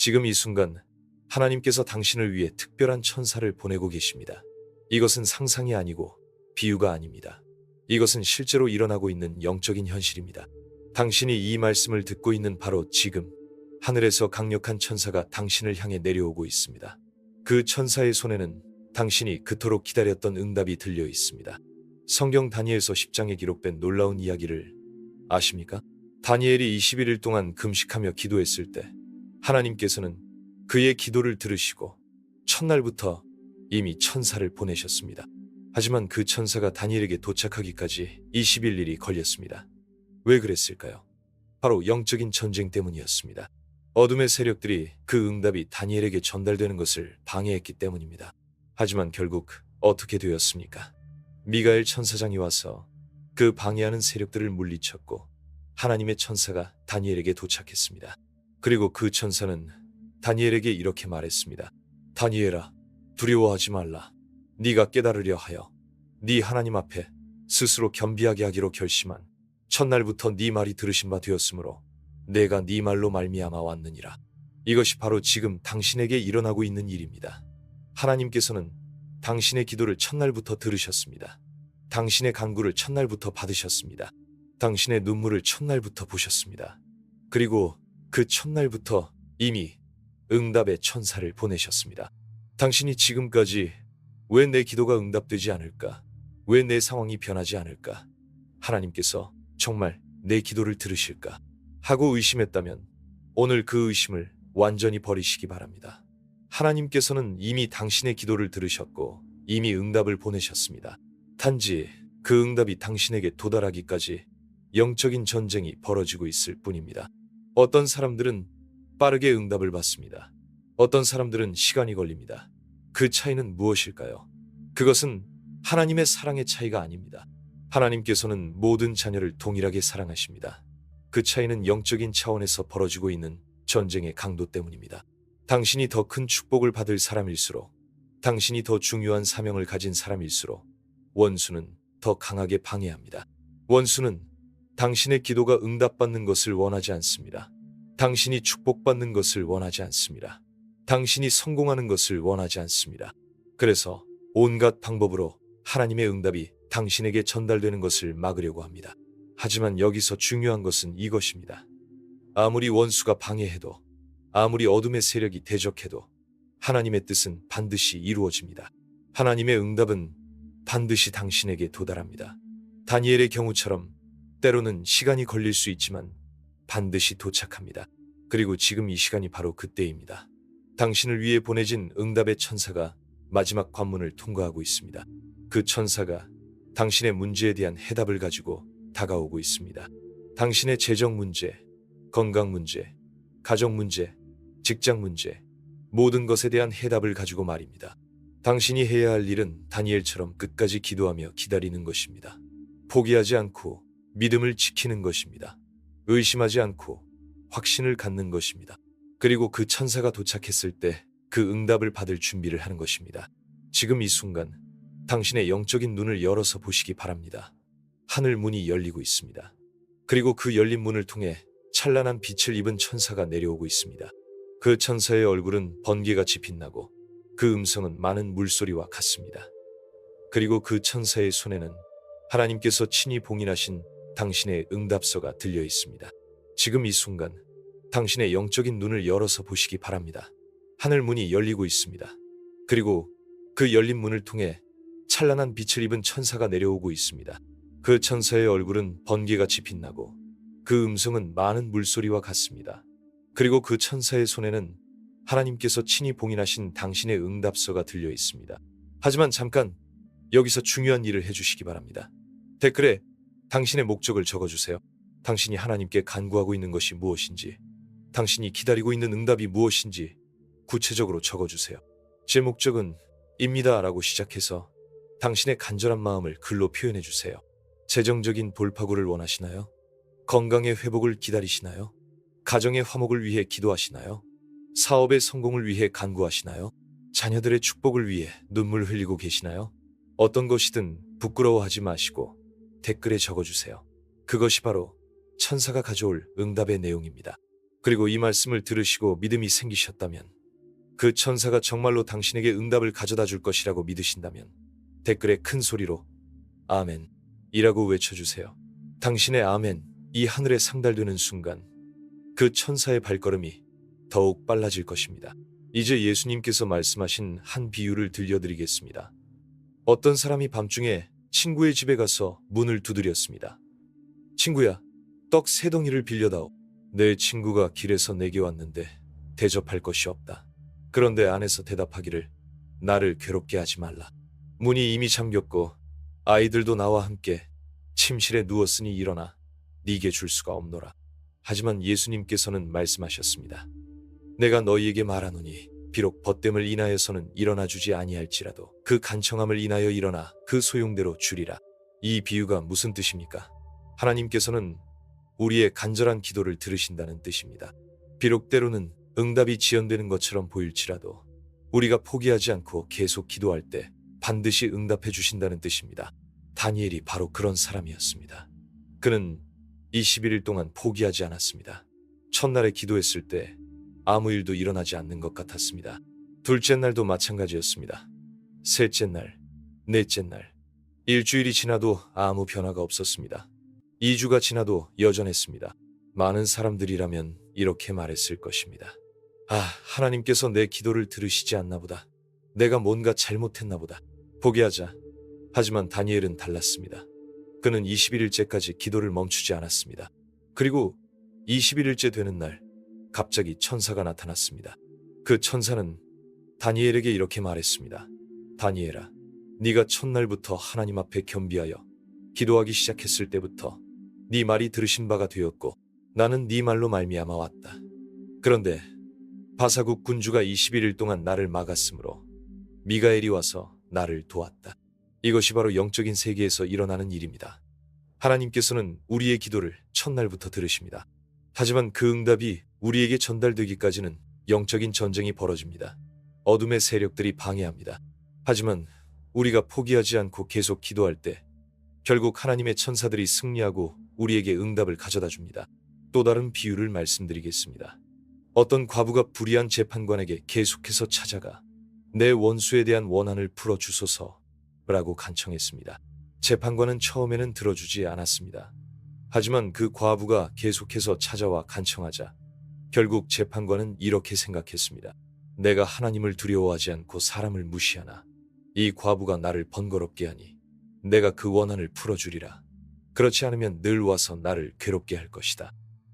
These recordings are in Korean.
지금 이 순간 하나님께서 당신을 위해 특별한 천사를 보내고 계십니다. 이것은 상상이 아니고 비유가 아닙니다. 이것은 실제로 일어나고 있는 영적인 현실입니다. 당신이 이 말씀을 듣고 있는 바로 지금 하늘에서 강력한 천사가 당신을 향해 내려오고 있습니다. 그 천사의 손에는 당신이 그토록 기다렸던 응답이 들려 있습니다. 성경 다니엘서 10장에 기록된 놀라운 이야기를 아십니까? 다니엘이 21일 동안 금식하며 기도했을 때 하나님께서는 그의 기도를 들으시고 첫날부터 이미 천사를 보내셨습니다. 하지만 그 천사가 다니엘에게 도착하기까지 21일이 걸렸습니다. 왜 그랬을까요? 바로 영적인 전쟁 때문이었습니다. 어둠의 세력들이 그 응답이 다니엘에게 전달되는 것을 방해했기 때문입니다. 하지만 결국 어떻게 되었습니까? 미가엘 천사장이 와서 그 방해하는 세력들을 물리쳤고 하나님의 천사가 다니엘에게 도착했습니다. 그리고 그 천사는 다니엘에게 이렇게 말했습니다. 다니엘아, 두려워하지 말라. 네가 깨달으려 하여 네 하나님 앞에 스스로 겸비하게 하기로 결심한 첫날부터 네 말이 들으신 바 되었으므로 내가 네 말로 말미암아 왔느니라. 이것이 바로 지금 당신에게 일어나고 있는 일입니다. 하나님께서는 당신의 기도를 첫날부터 들으셨습니다. 당신의 간구를 첫날부터 받으셨습니다. 당신의 눈물을 첫날부터 보셨습니다. 그리고 그 첫날부터 이미 응답의 천사를 보내셨습니다. 당신이 지금까지 왜 내 기도가 응답되지 않을까? 왜 내 상황이 변하지 않을까? 하나님께서 정말 내 기도를 들으실까? 하고 의심했다면 오늘 그 의심을 완전히 버리시기 바랍니다. 하나님께서는 이미 당신의 기도를 들으셨고 이미 응답을 보내셨습니다. 단지 그 응답이 당신에게 도달하기까지 영적인 전쟁이 벌어지고 있을 뿐입니다. 어떤 사람들은 빠르게 응답을 받습니다. 어떤 사람들은 시간이 걸립니다. 그 차이는 무엇일까요? 그것은 하나님의 사랑의 차이가 아닙니다. 하나님께서는 모든 자녀를 동일하게 사랑하십니다. 그 차이는 영적인 차원에서 벌어지고 있는 전쟁의 강도 때문입니다. 당신이 더 큰 축복을 받을 사람일수록, 당신이 더 중요한 사명을 가진 사람일수록 원수는 더 강하게 방해합니다. 원수는 당신의 기도가 응답받는 것을 원하지 않습니다. 당신이 축복받는 것을 원하지 않습니다. 당신이 성공하는 것을 원하지 않습니다. 그래서 온갖 방법으로 하나님의 응답이 당신에게 전달되는 것을 막으려고 합니다. 하지만 여기서 중요한 것은 이것입니다. 아무리 원수가 방해해도, 아무리 어둠의 세력이 대적해도 하나님의 뜻은 반드시 이루어집니다. 하나님의 응답은 반드시 당신에게 도달합니다. 다니엘의 경우처럼 때로는 시간이 걸릴 수 있지만 반드시 도착합니다. 그리고 지금 이 시간이 바로 그때입니다. 당신을 위해 보내진 응답의 천사가 마지막 관문을 통과하고 있습니다. 그 천사가 당신의 문제에 대한 해답을 가지고 다가오고 있습니다. 당신의 재정 문제, 건강 문제, 가정 문제, 직장 문제, 모든 것에 대한 해답을 가지고 말입니다. 당신이 해야 할 일은 다니엘처럼 끝까지 기도하며 기다리는 것입니다. 포기하지 않고 믿음을 지키는 것입니다. 의심하지 않고 확신을 갖는 것입니다. 그리고 그 천사가 도착했을 때 그 응답을 받을 준비를 하는 것입니다. 지금 이 순간 당신의 영적인 눈을 열어서 보시기 바랍니다. 하늘 문이 열리고 있습니다. 그리고 그 열린 문을 통해 찬란한 빛을 입은 천사가 내려오고 있습니다. 그 천사의 얼굴은 번개같이 빛나고 그 음성은 많은 물소리와 같습니다. 그리고 그 천사의 손에는 하나님께서 친히 봉인하신 당신의 응답서가 들려 있습니다. 지금 이 순간 당신의 영적인 눈을 열어서 보시기 바랍니다. 하늘 문이 열리고 있습니다. 그리고 그 열린 문을 통해 찬란한 빛을 입은 천사가 내려오고 있습니다. 그 천사의 얼굴은 번개같이 빛나고 그 음성은 많은 물소리와 같습니다. 그리고 그 천사의 손에는 하나님께서 친히 봉인하신 당신의 응답서가 들려 있습니다. 하지만 잠깐 여기서 중요한 일을 해주시기 바랍니다. 댓글에 당신의 목적을 적어주세요. 당신이 하나님께 간구하고 있는 것이 무엇인지, 당신이 기다리고 있는 응답이 무엇인지 구체적으로 적어주세요. 제 목적은 입니다 라고 시작해서 당신의 간절한 마음을 글로 표현해주세요. 재정적인 돌파구를 원하시나요? 건강의 회복을 기다리시나요? 가정의 화목을 위해 기도하시나요? 사업의 성공을 위해 간구하시나요? 자녀들의 축복을 위해 눈물 흘리고 계시나요? 어떤 것이든 부끄러워하지 마시고 댓글에 적어주세요. 그것이 바로 천사가 가져올 응답의 내용입니다. 그리고 이 말씀을 들으시고 믿음이 생기셨다면, 그 천사가 정말로 당신에게 응답을 가져다 줄 것이라고 믿으신다면 댓글에 큰 소리로 아멘 이라고 외쳐주세요. 당신의 아멘, 이 하늘에 상달되는 순간 그 천사의 발걸음이 더욱 빨라질 것입니다. 이제 예수님께서 말씀하신 한 비유를 들려드리겠습니다. 어떤 사람이 밤중에 친구의 집에 가서 문을 두드렸습니다. 친구야, 떡 3덩이를 빌려다오. 내 친구가 길에서 내게 왔는데 대접할 것이 없다. 그런데 안에서 대답하기를 나를 괴롭게 하지 말라. 문이 이미 잠겼고 아이들도 나와 함께 침실에 누웠으니 일어나 네게 줄 수가 없노라. 하지만 예수님께서는 말씀하셨습니다. 내가 너희에게 말하노니 비록 벗됨을 인하여서는 일어나 주지 아니할지라도 그 간청함을 인하여 일어나 그 소용대로 주리라. 이 비유가 무슨 뜻입니까? 하나님께서는 우리의 간절한 기도를 들으신다는 뜻입니다. 비록 때로는 응답이 지연되는 것처럼 보일지라도 우리가 포기하지 않고 계속 기도할 때 반드시 응답해 주신다는 뜻입니다. 다니엘이 바로 그런 사람이었습니다. 그는 21일 동안 포기하지 않았습니다. 첫날에 기도했을 때 아무 일도 일어나지 않는 것 같았습니다. 둘째 날도 마찬가지였습니다. 셋째 날, 넷째 날, 일주일이 지나도 아무 변화가 없었습니다. 2주가 지나도 여전했습니다. 많은 사람들이라면 이렇게 말했을 것입니다. 아, 하나님께서 내 기도를 들으시지 않나 보다. 내가 뭔가 잘못했나 보다. 포기하자. 하지만 다니엘은 달랐습니다. 그는 21일째까지 기도를 멈추지 않았습니다. 그리고 21일째 되는 날 갑자기 천사가 나타났습니다. 그 천사는 다니엘에게 이렇게 말했습니다. 다니엘아, 네가 첫날부터 하나님 앞에 겸비하여 기도하기 시작했을 때부터 네 말이 들으신 바가 되었고 나는 네 말로 말미암아 왔다. 그런데 바사국 군주가 21일 동안 나를 막았으므로 미가엘이 와서 나를 도왔다. 이것이 바로 영적인 세계에서 일어나는 일입니다. 하나님께서는 우리의 기도를 첫날부터 들으십니다. 하지만 그 응답이 우리에게 전달되기까지는 영적인 전쟁이 벌어집니다. 어둠의 세력들이 방해합니다. 하지만 우리가 포기하지 않고 계속 기도할 때 결국 하나님의 천사들이 승리하고 우리에게 응답을 가져다 줍니다. 또 다른 비유를 말씀드리겠습니다. 어떤 과부가 불의한 재판관에게 계속해서 찾아가 내 원수에 대한 원한을 풀어주소서라고 간청했습니다. 재판관은 처음에는 들어주지 않았습니다. 하지만 그 과부가 계속해서 찾아와 간청하자 결국 재판관은 이렇게 생각했습니다. 내가 하나님을 두려워하지 않고 사람을 무시하나 이 과부가 나를 번거롭게 하니 내가 그 원한을 풀어주리라. 그렇지 않으면 늘 와서 나를 괴롭게 할 것이다.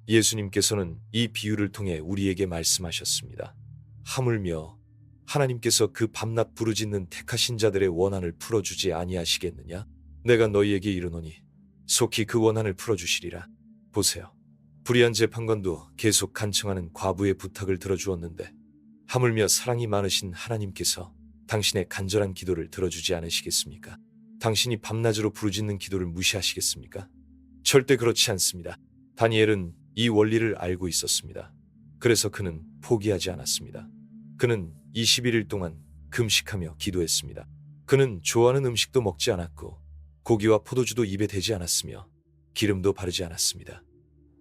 예수님께서는 이 비유를 통해 우리에게 말씀하셨습니다. 하물며 하나님께서 그 밤낮 부르짖는 택하신 자들의 원한을 풀어주지 아니하시겠느냐? 내가 너희에게 이르노니 속히 그 원한을 풀어주시리라. 보세요. 불의한 재판관도 계속 간청하는 과부의 부탁을 들어주었는데 하물며 사랑이 많으신 하나님께서 당신의 간절한 기도를 들어주지 않으시겠습니까? 당신이 밤낮으로 부르짖는 기도를 무시하시겠습니까? 절대 그렇지 않습니다. 다니엘은 이 원리를 알고 있었습니다. 그래서 그는 포기하지 않았습니다. 그는 21일 동안 금식하며 기도했습니다. 그는 좋아하는 음식도 먹지 않았고 고기와 포도주도 입에 대지 않았으며 기름도 바르지 않았습니다.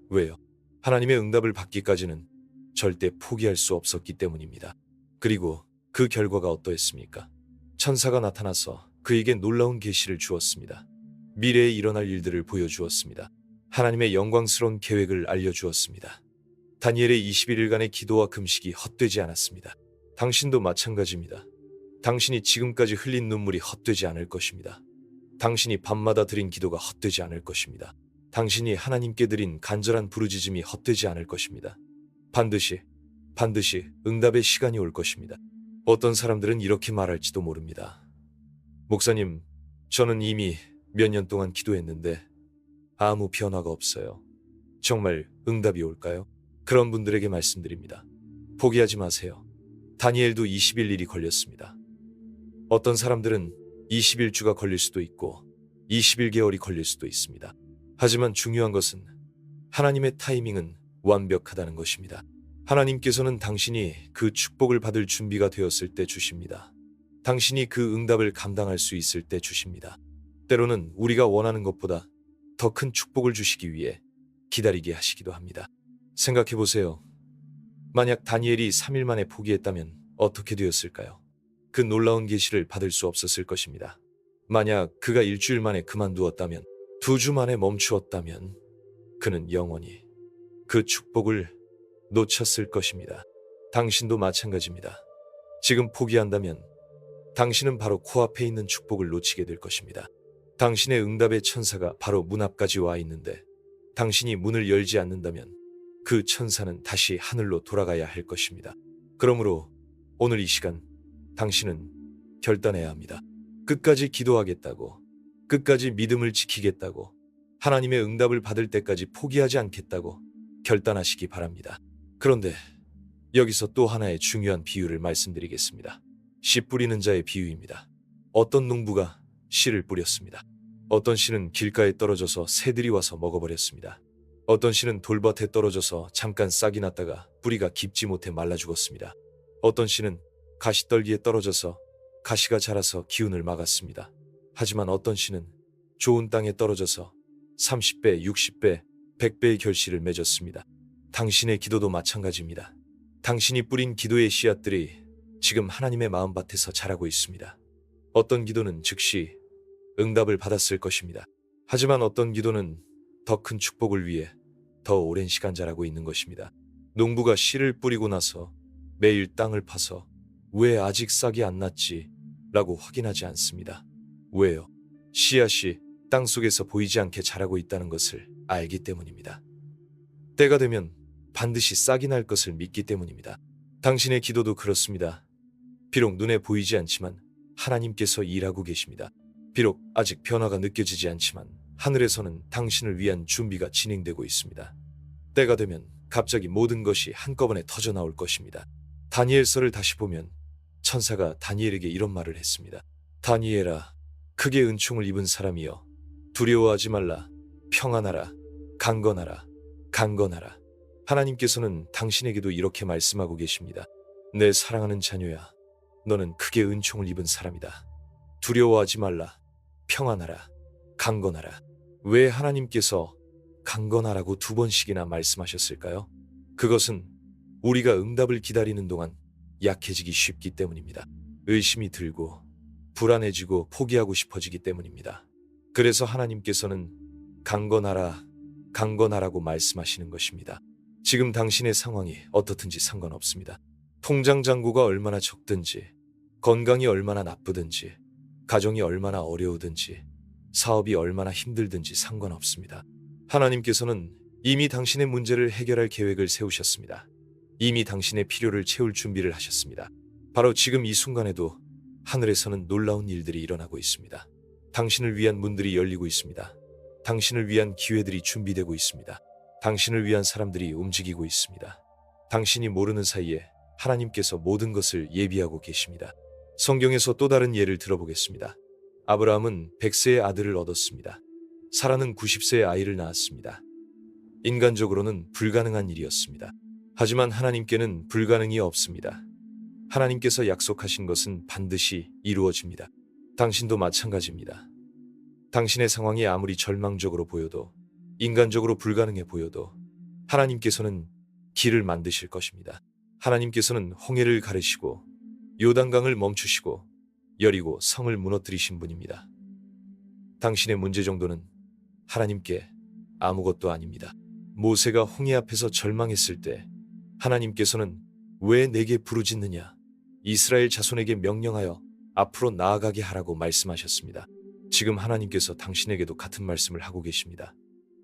왜요? 하나님의 응답을 받기까지는 절대 포기할 수 없었기 때문입니다. 그리고 그 결과가 어떠했습니까? 천사가 나타나서 그에게 놀라운 계시를 주었습니다. 미래에 일어날 일들을 보여주었습니다. 하나님의 영광스러운 계획을 알려주었습니다. 다니엘의 21일간의 기도와 금식이 헛되지 않았습니다. 당신도 마찬가지입니다. 당신이 지금까지 흘린 눈물이 헛되지 않을 것입니다. 당신이 밤마다 드린 기도가 헛되지 않을 것입니다. 당신이 하나님께 드린 간절한 부르짖음이 헛되지 않을 것입니다. 반드시 응답의 시간이 올 것입니다. 어떤 사람들은 이렇게 말할지도 모릅니다. 목사님, 저는 이미 몇 년 동안 기도했는데 아무 변화가 없어요. 정말 응답이 올까요? 그런 분들에게 말씀드립니다. 포기하지 마세요. 다니엘도 21일이 걸렸습니다. 어떤 사람들은 21주가 걸릴 수도 있고 21개월이 걸릴 수도 있습니다. 하지만 중요한 것은 하나님의 타이밍은 완벽하다는 것입니다. 하나님께서는 당신이 그 축복을 받을 준비가 되었을 때 주십니다. 당신이 그 응답을 감당할 수 있을 때 주십니다. 때로는 우리가 원하는 것보다 더 큰 축복을 주시기 위해 기다리게 하시기도 합니다. 생각해 보세요. 만약 다니엘이 3일 만에 포기했다면 어떻게 되었을까요? 그 놀라운 계시를 받을 수 없었을 것입니다. 만약 그가 일주일 만에 그만두었다면, 2주 만에 멈추었다면 그는 영원히 그 축복을 놓쳤을 것입니다. 당신도 마찬가지입니다. 지금 포기한다면 당신은 바로 코앞에 있는 축복을 놓치게 될 것입니다. 당신의 응답의 천사가 바로 문 앞까지 와 있는데 당신이 문을 열지 않는다면 그 천사는 다시 하늘로 돌아가야 할 것입니다. 그러므로 오늘 이 시간 당신은 결단해야 합니다. 끝까지 기도하겠다고, 끝까지 믿음을 지키겠다고, 하나님의 응답을 받을 때까지 포기하지 않겠다고 결단하시기 바랍니다. 그런데 여기서 또 하나의 중요한 비유를 말씀드리겠습니다. 씨 뿌리는 자의 비유입니다. 어떤 농부가 씨를 뿌렸습니다. 어떤 씨는 길가에 떨어져서 새들이 와서 먹어버렸습니다. 어떤 씨는 돌밭에 떨어져서 잠깐 싹이 났다가 뿌리가 깊지 못해 말라 죽었습니다. 어떤 씨는 가시떨기에 떨어져서 가시가 자라서 기운을 막았습니다. 하지만 어떤 씨는 좋은 땅에 떨어져서 30배, 60배, 100배의 결실을 맺었습니다. 당신의 기도도 마찬가지입니다. 당신이 뿌린 기도의 씨앗들이 지금 하나님의 마음밭에서 자라고 있습니다. 어떤 기도는 즉시 응답을 받았을 것입니다. 하지만 어떤 기도는 더 큰 축복을 위해 더 오랜 시간 자라고 있는 것입니다. 농부가 씨를 뿌리고 나서 매일 땅을 파서 왜 아직 싹이 안 났지? 라고 확인하지 않습니다. 왜요? 씨앗이 땅속에서 보이지 않게 자라고 있다는 것을 알기 때문입니다. 때가 되면 반드시 싹이 날 것을 믿기 때문입니다. 당신의 기도도 그렇습니다. 비록 눈에 보이지 않지만 하나님께서 일하고 계십니다. 비록 아직 변화가 느껴지지 않지만 하늘에서는 당신을 위한 준비가 진행되고 있습니다. 때가 되면 갑자기 모든 것이 한꺼번에 터져 나올 것입니다. 다니엘서를 다시 보면 천사가 다니엘에게 이런 말을 했습니다. 다니엘아, 크게 은총을 입은 사람이여, 두려워하지 말라. 평안하라. 강건하라. 강건하라. 하나님께서는 당신에게도 이렇게 말씀하고 계십니다. 내 사랑하는 자녀야, 너는 크게 은총을 입은 사람이다. 두려워하지 말라. 평안하라. 강건하라. 왜 하나님께서 강건하라고 2번씩이나 말씀하셨을까요? 그것은 우리가 응답을 기다리는 동안 약해지기 쉽기 때문입니다. 의심이 들고 불안해지고 포기하고 싶어지기 때문입니다. 그래서 하나님께서는 강건하라, 강건하라고 말씀하시는 것입니다. 지금 당신의 상황이 어떻든지 상관없습니다. 통장 잔고가 얼마나 적든지, 건강이 얼마나 나쁘든지, 가정이 얼마나 어려우든지, 사업이 얼마나 힘들든지 상관없습니다. 하나님께서는 이미 당신의 문제를 해결할 계획을 세우셨습니다. 이미 당신의 필요를 채울 준비를 하셨습니다. 바로 지금 이 순간에도 하늘에서는 놀라운 일들이 일어나고 있습니다. 당신을 위한 문들이 열리고 있습니다. 당신을 위한 기회들이 준비되고 있습니다. 당신을 위한 사람들이 움직이고 있습니다. 당신이 모르는 사이에 하나님께서 모든 것을 예비하고 계십니다. 성경에서 또 다른 예를 들어보겠습니다. 아브라함은 100세의 아들을 얻었습니다. 사라는 90세의 아이를 낳았습니다. 인간적으로는 불가능한 일이었습니다. 하지만 하나님께는 불가능이 없습니다. 하나님께서 약속하신 것은 반드시 이루어집니다. 당신도 마찬가지입니다. 당신의 상황이 아무리 절망적으로 보여도, 인간적으로 불가능해 보여도 하나님께서는 길을 만드실 것입니다. 하나님께서는 홍해를 가르시고 요단강을 멈추시고 여리고 성을 무너뜨리신 분입니다. 당신의 문제 정도는 하나님께 아무것도 아닙니다. 모세가 홍해 앞에서 절망했을 때 하나님께서는 왜 내게 부르짖느냐? 이스라엘 자손에게 명령하여 앞으로 나아가게 하라고 말씀하셨습니다. 지금 하나님께서 당신에게도 같은 말씀을 하고 계십니다.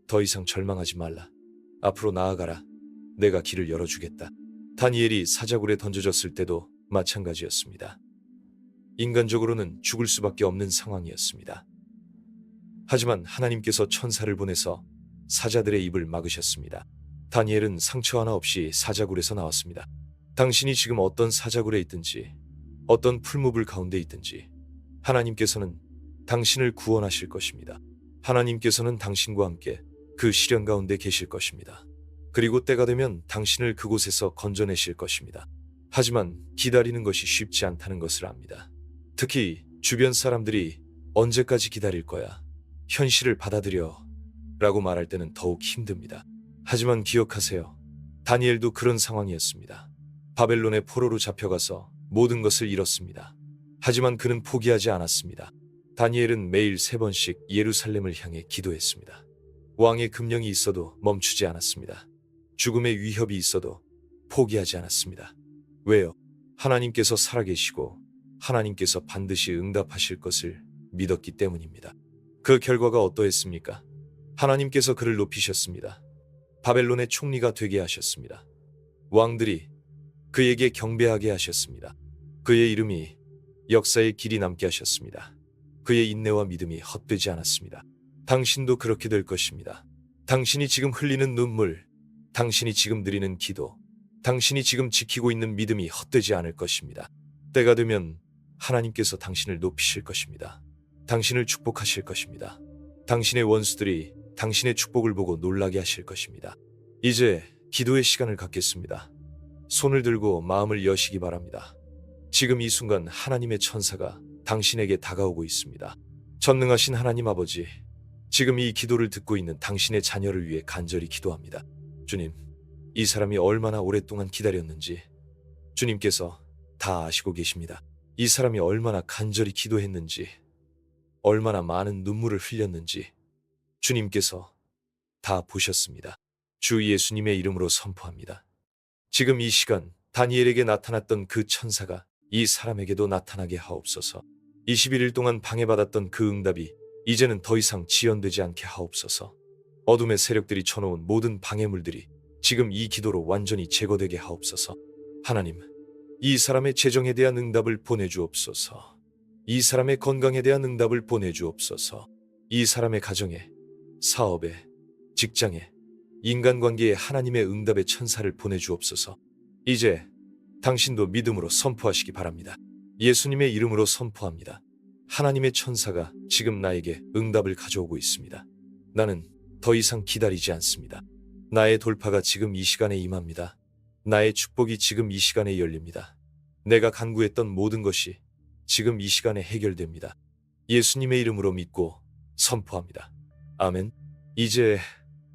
더 이상 절망하지 말라. 앞으로 나아가라. 내가 길을 열어주겠다. 다니엘이 사자굴에 던져졌을 때도 마찬가지였습니다. 인간적으로는 죽을 수밖에 없는 상황이었습니다. 하지만 하나님께서 천사를 보내서 사자들의 입을 막으셨습니다. 다니엘은 상처 하나 없이 사자굴에서 나왔습니다. 당신이 지금 어떤 사자굴에 있든지, 어떤 풀무불 가운데 있든지 하나님께서는 당신을 구원하실 것입니다. 하나님께서는 당신과 함께 그 시련 가운데 계실 것입니다. 그리고 때가 되면 당신을 그곳에서 건져내실 것입니다. 하지만 기다리는 것이 쉽지 않다는 것을 압니다. 특히 주변 사람들이 언제까지 기다릴 거야? 현실을 받아들여 라고 말할 때는 더욱 힘듭니다. 하지만 기억하세요. 다니엘도 그런 상황이었습니다. 바벨론의 포로로 잡혀가서 모든 것을 잃었습니다. 하지만 그는 포기하지 않았습니다. 다니엘은 매일 3번씩 예루살렘을 향해 기도했습니다. 왕의 금령이 있어도 멈추지 않았습니다. 죽음의 위협이 있어도 포기하지 않았습니다. 왜요? 하나님께서 살아계시고 하나님께서 반드시 응답하실 것을 믿었기 때문입니다. 그 결과가 어떠했습니까? 하나님께서 그를 높이셨습니다. 바벨론의 총리가 되게 하셨습니다. 왕들이 그에게 경배하게 하셨습니다. 그의 이름이 역사의 길이 남게 하셨습니다. 그의 인내와 믿음이 헛되지 않았습니다. 당신도 그렇게 될 것입니다. 당신이 지금 흘리는 눈물, 당신이 지금 드리는 기도, 당신이 지금 지키고 있는 믿음이 헛되지 않을 것입니다. 때가 되면 하나님께서 당신을 높이실 것입니다. 당신을 축복하실 것입니다. 당신의 원수들이 당신의 축복을 보고 놀라게 하실 것입니다. 이제 기도의 시간을 갖겠습니다. 손을 들고 마음을 여시기 바랍니다. 지금 이 순간 하나님의 천사가 당신에게 다가오고 있습니다. 전능하신 하나님 아버지, 지금 이 기도를 듣고 있는 당신의 자녀를 위해 간절히 기도합니다. 주님, 이 사람이 얼마나 오랫동안 기다렸는지 주님께서 다 아시고 계십니다. 이 사람이 얼마나 간절히 기도했는지, 얼마나 많은 눈물을 흘렸는지 주님께서 다 보셨습니다. 주 예수님의 이름으로 선포합니다. 지금 이 시간 다니엘에게 나타났던 그 천사가 이 사람에게도 나타나게 하옵소서. 21일 동안 방해받았던 그 응답이 이제는 더 이상 지연되지 않게 하옵소서. 어둠의 세력들이 쳐놓은 모든 방해물들이 지금 이 기도로 완전히 제거되게 하옵소서. 하나님, 이 사람의 재정에 대한 응답을 보내주옵소서. 이 사람의 건강에 대한 응답을 보내주옵소서. 이 사람의 가정에, 사업에, 직장에, 인간관계에 하나님의 응답의 천사를 보내주옵소서. 이제 당신도 믿음으로 선포하시기 바랍니다. 예수님의 이름으로 선포합니다. 하나님의 천사가 지금 나에게 응답을 가져오고 있습니다. 나는 더 이상 기다리지 않습니다. 나의 돌파가 지금 이 시간에 임합니다. 나의 축복이 지금 이 시간에 열립니다. 내가 간구했던 모든 것이 지금 이 시간에 해결됩니다. 예수님의 이름으로 믿고 선포합니다. 아멘. 이제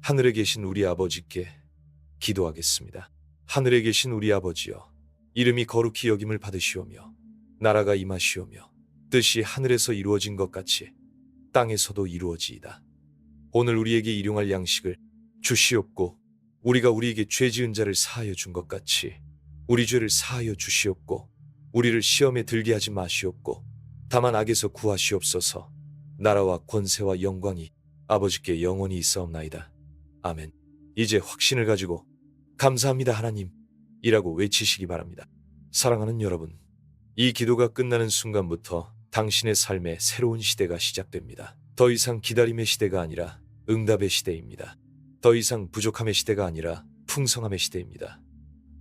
하늘에 계신 우리 아버지께 기도하겠습니다. 하늘에 계신 우리 아버지여, 이름이 거룩히 여김을 받으시오며 나라가 임하시오며 뜻이 하늘에서 이루어진 것 같이 땅에서도 이루어지이다. 오늘 우리에게 일용할 양식을 주시옵고 우리가 우리에게 죄 지은 자를 사하여 준 것 같이 우리 죄를 사하여 주시옵고 우리를 시험에 들게 하지 마시옵고 다만 악에서 구하시옵소서. 나라와 권세와 영광이 아버지께 영원히 있사옵나이다. 아멘. 이제 확신을 가지고 감사합니다 하나님 이라고 외치시기 바랍니다. 사랑하는 여러분, 이 기도가 끝나는 순간부터 당신의 삶에 새로운 시대가 시작됩니다. 더 이상 기다림의 시대가 아니라 응답의 시대입니다. 더 이상 부족함의 시대가 아니라 풍성함의 시대입니다.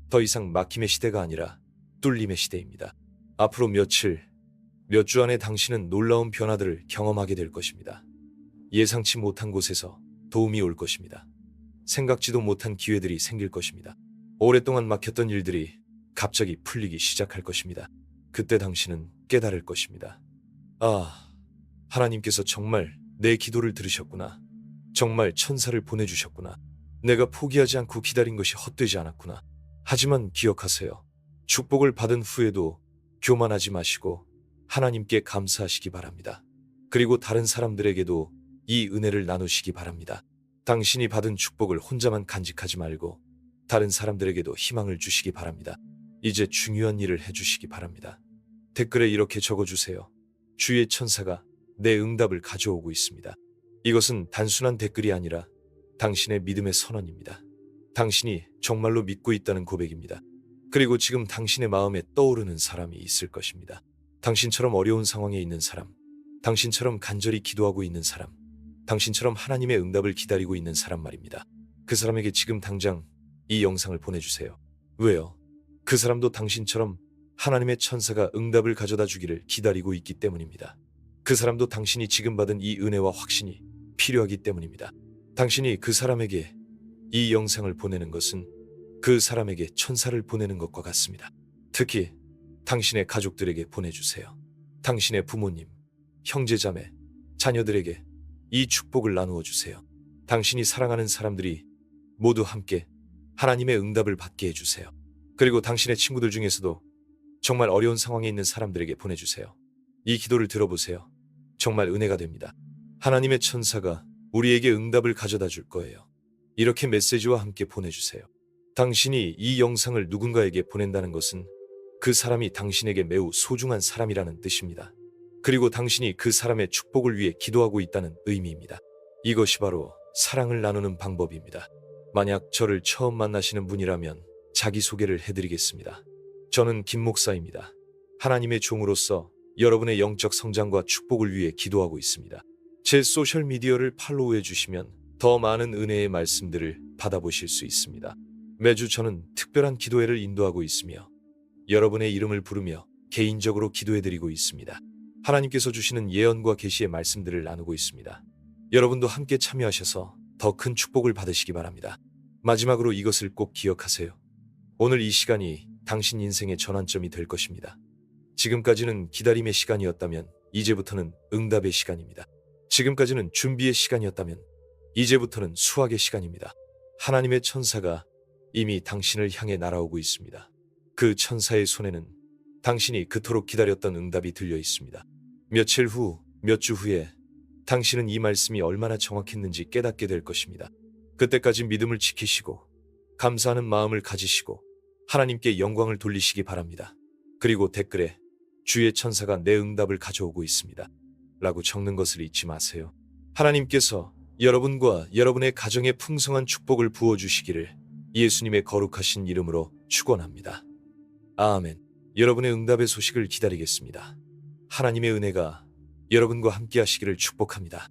더 이상 막힘의 시대가 아니라 뚫림의 시대입니다. 앞으로 며칠, 몇 주 안에 당신은 놀라운 변화들을 경험하게 될 것입니다. 예상치 못한 곳에서 도움이 올 것입니다. 생각지도 못한 기회들이 생길 것입니다. 오랫동안 막혔던 일들이 갑자기 풀리기 시작할 것입니다. 그때 당신은 깨달을 것입니다. 아, 하나님께서 정말 내 기도를 들으셨구나. 정말 천사를 보내주셨구나. 내가 포기하지 않고 기다린 것이 헛되지 않았구나. 하지만 기억하세요. 축복을 받은 후에도 교만하지 마시고 하나님께 감사하시기 바랍니다. 그리고 다른 사람들에게도 이 은혜를 나누시기 바랍니다. 당신이 받은 축복을 혼자만 간직하지 말고 다른 사람들에게도 희망을 주시기 바랍니다. 이제 중요한 일을 해주시기 바랍니다. 댓글에 이렇게 적어주세요. 주의 천사가 내 응답을 가져오고 있습니다. 이것은 단순한 댓글이 아니라 당신의 믿음의 선언입니다. 당신이 정말로 믿고 있다는 고백입니다. 그리고 지금 당신의 마음에 떠오르는 사람이 있을 것입니다. 당신처럼 어려운 상황에 있는 사람, 당신처럼 간절히 기도하고 있는 사람, 당신처럼 하나님의 응답을 기다리고 있는 사람 말입니다. 그 사람에게 지금 당장 이 영상을 보내주세요. 왜요? 그 사람도 당신처럼 하나님의 천사가 응답을 가져다 주기를 기다리고 있기 때문입니다. 그 사람도 당신이 지금 받은 이 은혜와 확신이 필요하기 때문입니다. 당신이 그 사람에게 이 영상을 보내는 것은 그 사람에게 천사를 보내는 것과 같습니다. 특히 당신의 가족들에게 보내주세요. 당신의 부모님, 형제자매, 자녀들에게 이 축복을 나누어 주세요. 당신이 사랑하는 사람들이 모두 함께 하나님의 응답을 받게 해주세요. 그리고 당신의 친구들 중에서도 정말 어려운 상황에 있는 사람들에게 보내주세요. 이 기도를 들어보세요. 정말 은혜가 됩니다. 하나님의 천사가 우리에게 응답을 가져다 줄 거예요. 이렇게 메시지와 함께 보내주세요. 당신이 이 영상을 누군가에게 보낸다는 것은 그 사람이 당신에게 매우 소중한 사람이라는 뜻입니다. 그리고 당신이 그 사람의 축복을 위해 기도하고 있다는 의미입니다. 이것이 바로 사랑을 나누는 방법입니다. 만약 저를 처음 만나시는 분이라면 자기소개를 해드리겠습니다. 저는 김 목사입니다. 하나님의 종으로서 여러분의 영적 성장과 축복을 위해 기도하고 있습니다. 제 소셜미디어를 팔로우해 주시면 더 많은 은혜의 말씀들을 받아보실 수 있습니다. 매주 저는 특별한 기도회를 인도하고 있으며 여러분의 이름을 부르며 개인적으로 기도해드리고 있습니다. 하나님께서 주시는 예언과 계시의 말씀들을 나누고 있습니다. 여러분도 함께 참여하셔서 더 큰 축복을 받으시기 바랍니다. 마지막으로 이것을 꼭 기억하세요. 오늘 이 시간이 당신 인생의 전환점이 될 것입니다. 지금까지는 기다림의 시간이었다면 이제부터는 응답의 시간입니다. 지금까지는 준비의 시간이었다면 이제부터는 수확의 시간입니다. 하나님의 천사가 이미 당신을 향해 날아오고 있습니다. 그 천사의 손에는 당신이 그토록 기다렸던 응답이 들려 있습니다. 며칠 후, 몇 주 후에 당신은 이 말씀이 얼마나 정확했는지 깨닫게 될 것입니다. 그때까지 믿음을 지키시고 감사하는 마음을 가지시고 하나님께 영광을 돌리시기 바랍니다. 그리고 댓글에 주의 천사가 내 응답을 가져오고 있습니다. 라고 적는 것을 잊지 마세요. 하나님께서 여러분과 여러분의 가정에 풍성한 축복을 부어주시기를 예수님의 거룩하신 이름으로 축원합니다. 아멘. 여러분의 응답의 소식을 기다리겠습니다. 하나님의 은혜가 여러분과 함께 하시기를 축복합니다.